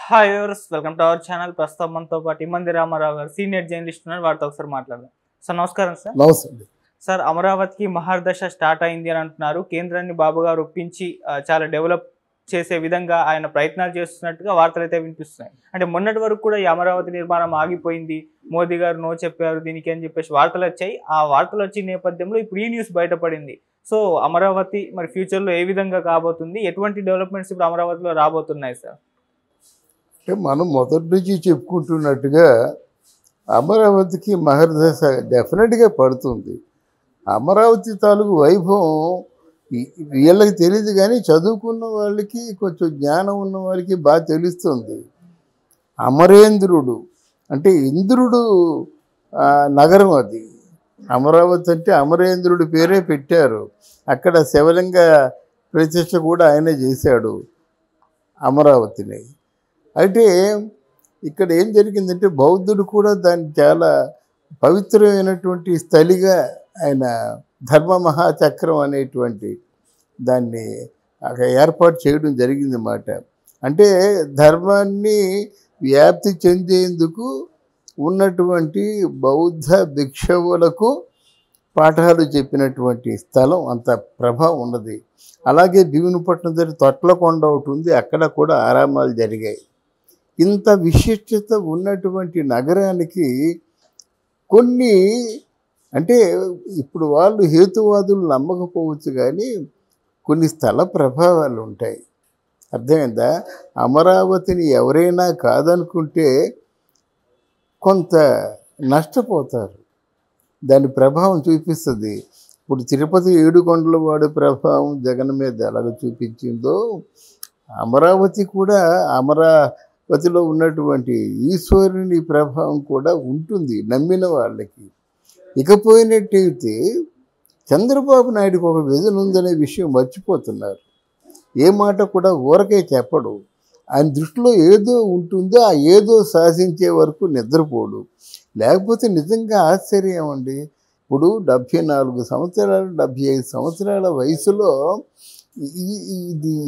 Hi viewers, welcome to our channel. ప్రస్తుతం మనతో పాటు ఇమ్మంది రామారావు గారు సీనియర్ జర్నలిస్ట్ ఉన్నారు. వారితో ఒకసారి మాట్లాడదాం. సార్ నమస్కారం. సార్ నమస్తే. సార్, అమరావతికి మహర్దశ స్టార్ట్ అయింది అని అంటున్నారు. కేంద్రాన్ని బాబు గారు ఒప్పించి చాలా డెవలప్ చేసే విధంగా ఆయన ప్రయత్నాలు చేస్తున్నట్టుగా వార్తలు అయితే వినిపిస్తున్నాయి. అంటే మొన్నటి వరకు కూడా ఈ అమరావతి నిర్మాణం ఆగిపోయింది, మోదీ గారు నో చెప్పారు దీనికి అని చెప్పేసి వార్తలు వచ్చాయి. ఆ వార్తలు వచ్చిన నేపథ్యంలో ఇప్పుడు ఈ న్యూస్ బయటపడింది. సో అమరావతి మరి ఫ్యూచర్లో ఏ విధంగా కాబోతుంది, ఎటువంటి డెవలప్మెంట్స్ ఇప్పుడు అమరావతిలో రాబోతున్నాయి సార్? అంటే మనం మొదటి నుంచి చెప్పుకుంటున్నట్టుగా అమరావతికి మహర్దశ డెఫినెట్గా పడుతుంది. అమరావతి తాలూకు వైభవం వీళ్ళకి తెలియదు, కానీ చదువుకున్న వాళ్ళకి, కొంచెం జ్ఞానం ఉన్న వాళ్ళకి బాగా తెలుస్తుంది. అమరేంద్రుడు అంటే ఇంద్రుడు నగరం అది. అమరావతి అంటే అమరేంద్రుడి పేరే పెట్టారు. అక్కడ శివలింగ ప్రతిష్ఠ కూడా ఆయనే చేశాడు అమరావతిని. అయితే ఇక్కడ ఏం జరిగిందంటే బౌద్ధుడు కూడా దాన్ని చాలా పవిత్రమైనటువంటి స్థలిగా ఆయన ధర్మ మహాచక్రం అనేటువంటి దాన్ని అక్కడ ఏర్పాటు చేయడం జరిగిందన్నమాట. అంటే ధర్మాన్ని వ్యాప్తి చెందేందుకు ఉన్నటువంటి బౌద్ధ భిక్షువులకు పాఠాలు చెప్పినటువంటి స్థలం, అంత ప్రభావం ఉన్నది. అలాగే భీమునిపట్నం దగ్గర తొట్లకొండ ఒకటి ఉంది, అక్కడ కూడా ఆరామాలు జరిగాయి. ఇంత విశిష్టత ఉన్నటువంటి నగరానికి కొన్ని అంటే ఇప్పుడు వాళ్ళు హేతువాదులు నమ్మకపోవచ్చు, కానీ కొన్ని స్థల ప్రభావాలు ఉంటాయి. అర్థమైందా? అమరావతిని ఎవరైనా కాదనుకుంటే కొంత నష్టపోతారు. దాని ప్రభావం చూపిస్తుంది. ఇప్పుడు తిరుపతి ఏడుకొండల వాడి ప్రభావం జగన్ మీద ఎలాగ చూపించిందో, అమరావతి కూడా అమరావతిలో ఉన్నటువంటి ఈశ్వరుని ప్రభావం కూడా ఉంటుంది నమ్మిన వాళ్ళకి. ఇకపోయినట్టయితే చంద్రబాబు నాయుడుకి ఒక విజన్ ఉందనే విషయం మర్చిపోతున్నారు. ఏ మాట కూడా ఊరకే చెప్పడు. ఆయన దృష్టిలో ఏదో ఉంటుందో ఆ ఏదో సాధించే వరకు నిద్రపోడు. లేకపోతే నిజంగా ఆశ్చర్యం అండి. ఇప్పుడు 74 సంవత్సరాలు 75 సంవత్సరాల వయసులో ఇది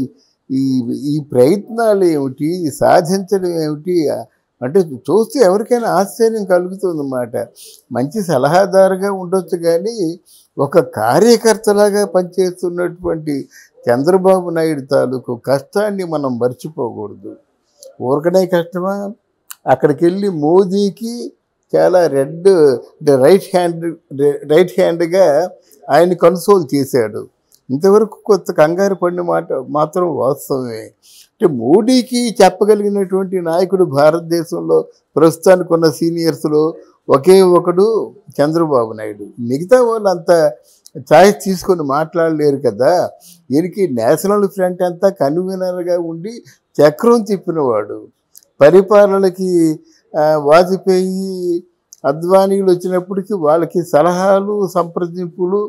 ఈ ప్రయత్నాలు ఏమిటి, సాధించడం ఏమిటి అంటే చూస్తే ఎవరికైనా ఆశ్చర్యం కలుగుతుందన్నమాట. మంచి సలహాదారుగా ఉండొచ్చు, కానీ ఒక కార్యకర్తలాగా పనిచేస్తున్నటువంటి చంద్రబాబు నాయుడు తాలూకు కష్టాన్ని మనం మర్చిపోకూడదు. ఊరకనే కష్టమా? అక్కడికి వెళ్ళి మోదీకి చాలా రైట్ హ్యాండ్గా ఆయన కన్సోల్ చేశాడు. ఇంతవరకు కొత్త కంగారు పడిన మాట మాత్రం వాస్తవమే. అంటే మోడీకి చెప్పగలిగినటువంటి నాయకుడు భారతదేశంలో ప్రస్తుతానికి ఉన్న సీనియర్స్లో ఒకే ఒకడు చంద్రబాబు నాయుడు. మిగతా వాళ్ళు అంత ఛాయిస్ తీసుకొని మాట్లాడలేరు కదా. దీనికి నేషనల్ ఫ్రంట్ అంతా కన్వీనర్గా ఉండి చక్రం తిప్పినవాడు. పరిపాలనకి వాజ్పేయి అద్వానీలు వచ్చినప్పటికీ వాళ్ళకి సలహాలు సంప్రదింపులు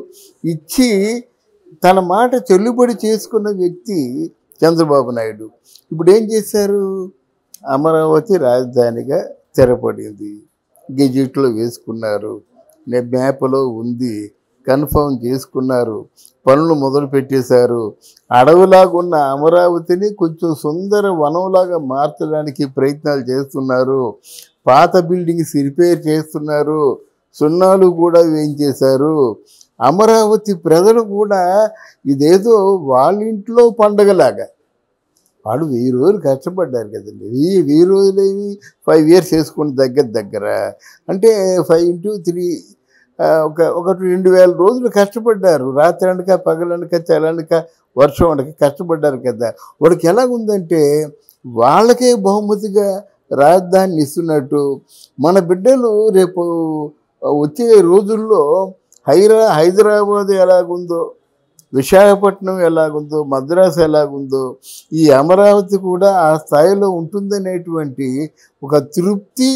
ఇచ్చి తన మాట చెల్లుబడి చేసుకున్న వ్యక్తి చంద్రబాబు నాయుడు. ఇప్పుడు ఏం చేశారు? అమరావతి రాజధానిగా స్థిరపడింది, గెజిట్లో వేసుకున్నారు, మ్యాప్లో ఉంది, కన్ఫర్మ్ చేసుకున్నారు, పనులు మొదలు పెట్టేశారు. అడవులాగున్న అమరావతిని కొంచెం సుందర వనంలాగా మార్చడానికి ప్రయత్నాలు చేస్తున్నారు. పాత బిల్డింగ్స్ రిపేర్ చేస్తున్నారు, సున్నాలు కూడా వేయించేశారు. అమరావతి ప్రజలు కూడా ఇదేదో వాళ్ళ ఇంట్లో పండగలాగా, వాళ్ళు 1000 రోజులు కష్టపడ్డారు కదండి. 1000 రోజులేవి 5 years వేసుకుని దగ్గర అంటే 5 into 3 ఒక 2000 రోజులు కష్టపడ్డారు. రాత్రి అనక పగలనక చలనక వర్షం అనక కష్టపడ్డారు కదా. వాడికి ఎలాగుందంటే వాళ్ళకే బహుమతిగా రాజధానిని ఇస్తున్నట్టు మన బిడ్డలు రేపు వచ్చే రోజుల్లో హైదరాబాద్ ఎలాగుందో, విశాఖపట్నం ఎలాగుందో, మద్రాసు ఎలాగుందో, ఈ అమరావతి కూడా ఆ స్థాయిలో ఉంటుందనేటువంటి ఒక తృప్తి,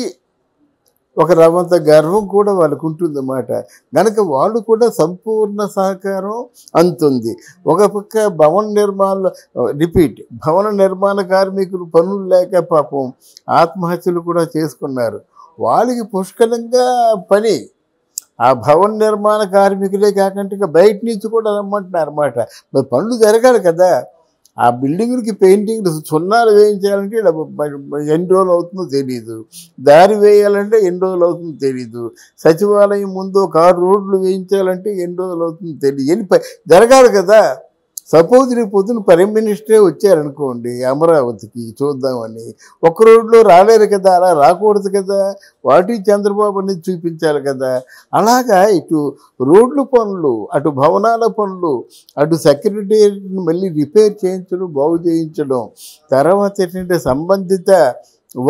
ఒక రవంత గర్వం కూడా వాళ్ళకు ఉంటుందన్నమాట. కనుక వాళ్ళు కూడా సంపూర్ణ సహకారం అందుతుంది. ఒక పక్క భవన నిర్మాణ కార్మికులు పనులు లేక పాపం ఆత్మహత్యలు కూడా చేసుకున్నారు. వాళ్ళకి పుష్కలంగా పని. ఆ భవన నిర్మాణ కార్మికులే కాకుండా బయట నుంచి కూడా రమ్మంటున్నారు అన్నమాట. మరి పనులు జరగాలి కదా. ఆ బిల్డింగ్లకి పెయింటింగ్ సున్నాలు వేయించాలంటే ఎన్ని రోజులు అవుతుందో తెలియదు, దారి వేయాలంటే ఎన్ని రోజులు అవుతుందో తెలియదు, సచివాలయం ముందు 6 రోడ్లు వేయించాలంటే ఎన్ని రోజులు అవుతుందో తెలియదు, జరగాలి కదా. సపోజ్ రేపు పొద్దున ప్రైమ్ మినిస్టరే వచ్చారనుకోండి అమరావతికి చూద్దామని, ఒక్క రోడ్లో రాలేరు కదా, అలా రాకూడదు కదా, వాటి చంద్రబాబు అనేది చూపించాలి కదా. అలాగా ఇటు రోడ్లు పనులు, అటు భవనాల పనులు, అటు సెక్రటేరియట్ని మళ్ళీ రిపేర్ చేయించడం, బాగు చేయించడం, తర్వాత ఏంటంటే సంబంధిత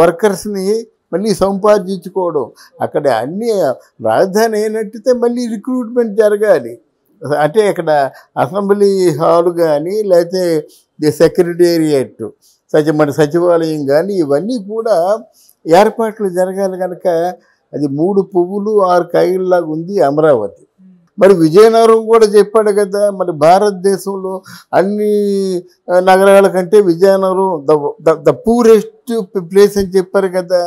వర్కర్స్ని మళ్ళీ సంపాదించుకోవడం, అక్కడ అన్ని రాజధాని అయినట్టయితే మళ్ళీ రిక్రూట్మెంట్ జరగాలి. అంటే ఇక్కడ అసెంబ్లీ హాల్ కానీ లేకపోతే సెక్రటేరియట్ మన సచివాలయం కానీ ఇవన్నీ కూడా ఏర్పాట్లు జరగాలి కనుక అది 3 పువ్వులు 6 కాయల్లాగా ఉంది అమరావతి. మరి విజయనగరం కూడా చెప్పాడు కదా, మరి భారతదేశంలో అన్ని నగరాల కంటే విజయనగరం ద పూరెస్ట్ ప్లేస్ అని చెప్పారు కదా.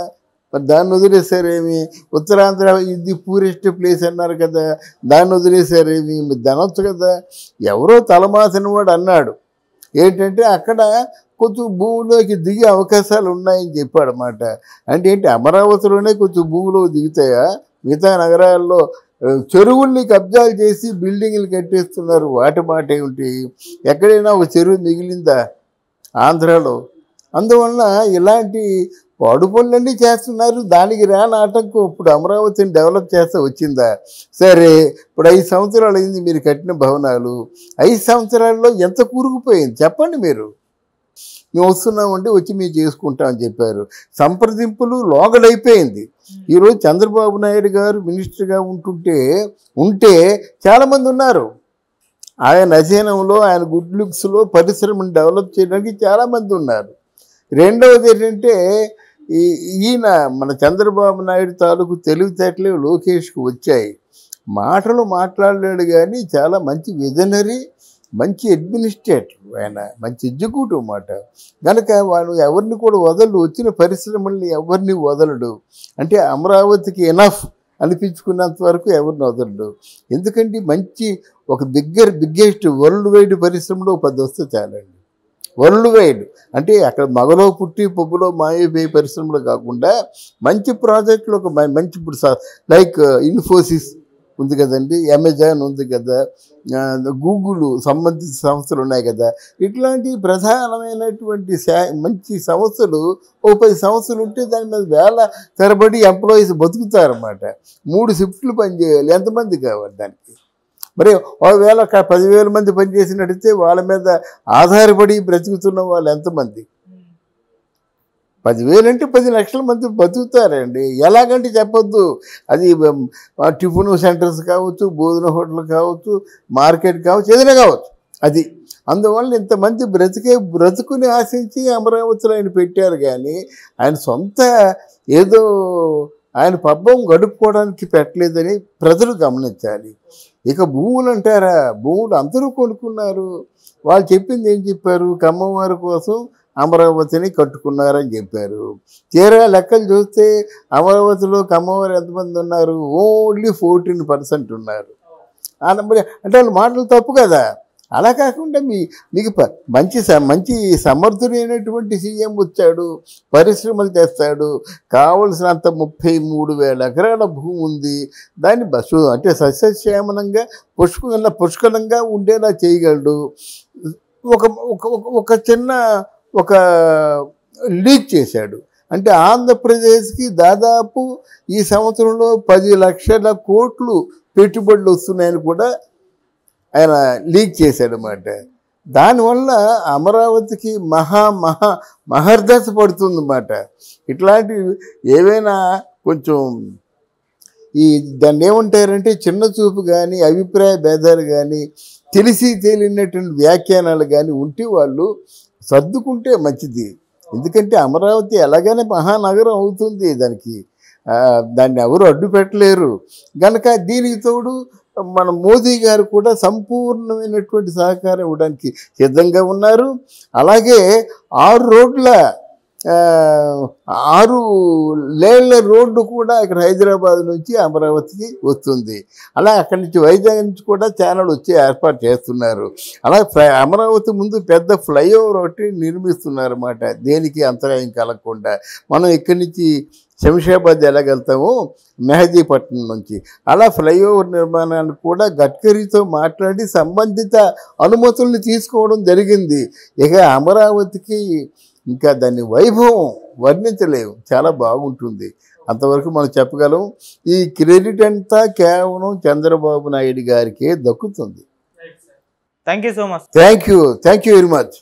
మరి దాన్ని వదిలేశారేమి? ఉత్తరాంధ్ర ఇది పూరెస్ట్ ప్లేస్ అన్నారు కదా, దాన్ని వదిలేశారేమి? మీరు దనొచ్చు కదా. ఎవరో తలమాసిన వాడు అన్నాడు ఏంటంటే అక్కడ కొంచెం భూమిలోకి దిగే అవకాశాలు ఉన్నాయని చెప్పాడు అన్నమాట. అంటే ఏంటి, అమరావతిలోనే కొంచెం భూమిలో దిగుతాయా? మిగతా నగరాల్లో చెరువుల్ని కబ్జాలు చేసి బిల్డింగ్లు కట్టేస్తున్నారు, వాటి మాట ఏమిటి? ఎక్కడైనా ఒక చెరువు మిగిలిందా ఆంధ్రాలో? అందువలన ఇలాంటి పాడు పనులన్నీ చేస్తున్నారు. దానికి రాని ఆటంకం ఇప్పుడు అమరావతిని డెవలప్ చేస్తే వచ్చిందా? సరే, ఇప్పుడు 5 సంవత్సరాలు అయింది మీరు కట్టిన భవనాలు, 5 సంవత్సరాల్లో ఎంత కూరుకుపోయింది చెప్పండి మీరు. మేము వస్తున్నామంటే వచ్చి మేము చేసుకుంటామని చెప్పారు. సంప్రదింపులు లోగడైపోయింది. ఈరోజు చంద్రబాబు నాయుడు గారు మినిస్టర్గా ఉంటే చాలామంది ఉన్నారు. ఆయన అధీనంలో, ఆయన గుడ్ లుక్స్లో పరిశ్రమను డెవలప్ చేయడానికి చాలామంది ఉన్నారు. రెండవది ఏంటంటే ఈయన మన చంద్రబాబు నాయుడు తాలూకు తెలివితేటలే లోకేష్కి వచ్చాయి. మాటలు మాట్లాడలేడు కానీ చాలా మంచి విజనరీ, మంచి అడ్మినిస్ట్రేటర్, ఆయన మంచి ఎగ్జిక్యూటివ్ మాట. కనుక వాళ్ళు ఎవరిని కూడా వదలడు, వచ్చిన పరిశ్రమల్ని ఎవరిని వదలడు. అంటే అమరావతికి ఎనఫ్ అనిపించుకున్నంత వరకు ఎవరిని వదలడు. ఎందుకంటే మంచి ఒక బిగ్గెస్ట్ వరల్డ్ వైడ్ పరిశ్రమలో 10 వస్తే చాలండి. వరల్డ్ వైడ్ అంటే అక్కడ మగలో పుట్టి పొబ్బులో మాయపోయే పరిశ్రమలు కాకుండా మంచి ప్రాజెక్టులు, ఒక మంచి ఇప్పుడు లైక్ ఇన్ఫోసిస్ ఉంది కదండి, అమెజాన్ ఉంది కదా, గూగుల్ సంబంధిత సంస్థలు ఉన్నాయి కదా, ఇట్లాంటి ప్రధానమైనటువంటి మంచి సంస్థలు ఓ 10 సంస్థలు ఉంటే దాని మీద వేల తరబడి ఎంప్లాయీస్ బతుకుతారన్నమాట. 3 షిఫ్ట్లు పనిచేయాలి, ఎంతమంది కావాలి దానికి? మరి ఒకవేళ 10,000 మంది పనిచేసినట్టయితే వాళ్ళ మీద ఆధారపడి బ్రతుకుతున్న వాళ్ళు ఎంతమంది? 10,000 అంటే 10 లక్షల మంది బతుకుతారండి. ఎలాగంటే చెప్పొద్దు, అది టిఫిన్ సెంటర్స్ కావచ్చు, భోజన హోటల్ కావచ్చు, మార్కెట్ కావచ్చు, ఏదైనా కావచ్చు. అది అందువల్ల ఇంతమంది బ్రతుకుని ఆశించి అమరావతిలో ఆయన పెట్టారు. కానీ ఆయన సొంత ఏదో ఆయన పబ్బం గడుపుకోవడానికి పెట్టలేదని ప్రజలు గమనించాలి. ఇక భూములు అంటారా, భూములు అందరూ కొనుక్కున్నారు. వాళ్ళు చెప్పింది ఏం చెప్పారు? కమ్మవారి కోసం అమరావతిని కట్టుకున్నారని చెప్పారు. తీరా లెక్కలు చూస్తే అమరావతిలో కమ్మవారు ఎంతమంది ఉన్నారు? ఓన్లీ 14% ఉన్నారు. అంటే వాళ్ళ మాటలు తప్పు కదా. అలా కాకుండా మీకు మంచి సమర్థుడైనటువంటి సీఎం వచ్చాడు, పరిశ్రమలు తెస్తాడు, కావలసినంత 33,000 ఎకరాల భూమి ఉంది, దాన్ని అంటే సస్యశ్యామలంగా పుష్కలంగా ఉండేలా చేయగలడు. ఒక చిన్న లీక్ చేశాడు. అంటే ఆంధ్రప్రదేశ్కి దాదాపు ఈ సంవత్సరంలో 10 లక్షల కోట్లు పెట్టుబడులు వస్తున్నాయని కూడా ఆయన లీక్ చేశాడనమాట. దానివల్ల అమరావతికి మహర్దశ పడుతుందన్నమాట. ఇట్లాంటివి ఏవైనా కొంచెం దాన్ని ఏమంటారంటే చిన్న చూపు కానీ, అభిప్రాయ భేదాలు కానీ, తెలియనటువంటి వ్యాఖ్యానాలు కానీ ఉంటే వాళ్ళు సర్దుకుంటే మంచిది. ఎందుకంటే అమరావతి ఎలాగైనా మహానగరం అవుతుంది, దాన్ని ఎవరు అడ్డు పెట్టలేరు. కనుక దీనికి తోడు మన మోదీ గారు కూడా సంపూర్ణమైనటువంటి సహకారం ఇవ్వడానికి సిద్ధంగా ఉన్నారు. అలాగే 6 రోడ్ల 6 లేన్ల రోడ్డు కూడా ఇక్కడ హైదరాబాద్ నుంచి అమరావతికి వస్తుంది. అలా అక్కడి నుంచి వైజాగ్ నుంచి కూడా ఛానల్ వచ్చి ఏర్పాటు చేస్తున్నారు. అలా అమరావతి ముందు పెద్ద ఫ్లైఓవర్ ఒకటి నిర్మిస్తున్నారు అన్నమాట. దేనికి అంతరాయం కలగకుండా. మనం ఇక్కడి నుంచి శంషాబాద్ వెళ్ళగలుగుతాము మెహదీపట్నం నుంచి. అలా ఫ్లైఓవర్ నిర్మాణానికి కూడా గడ్కరీతో మాట్లాడి సంబంధిత అనుమతుల్ని తీసుకోవడం జరిగింది. ఇక అమరావతికి ఇంకా దాని వైభవం వర్ణించలేము, చాలా బాగుంటుంది. అంతవరకు మనం చెప్పగలం. ఈ క్రెడిట్ అంతా కేవలం చంద్రబాబు నాయుడు గారికే దక్కుతుంది. Thank you so much. Thank you very much.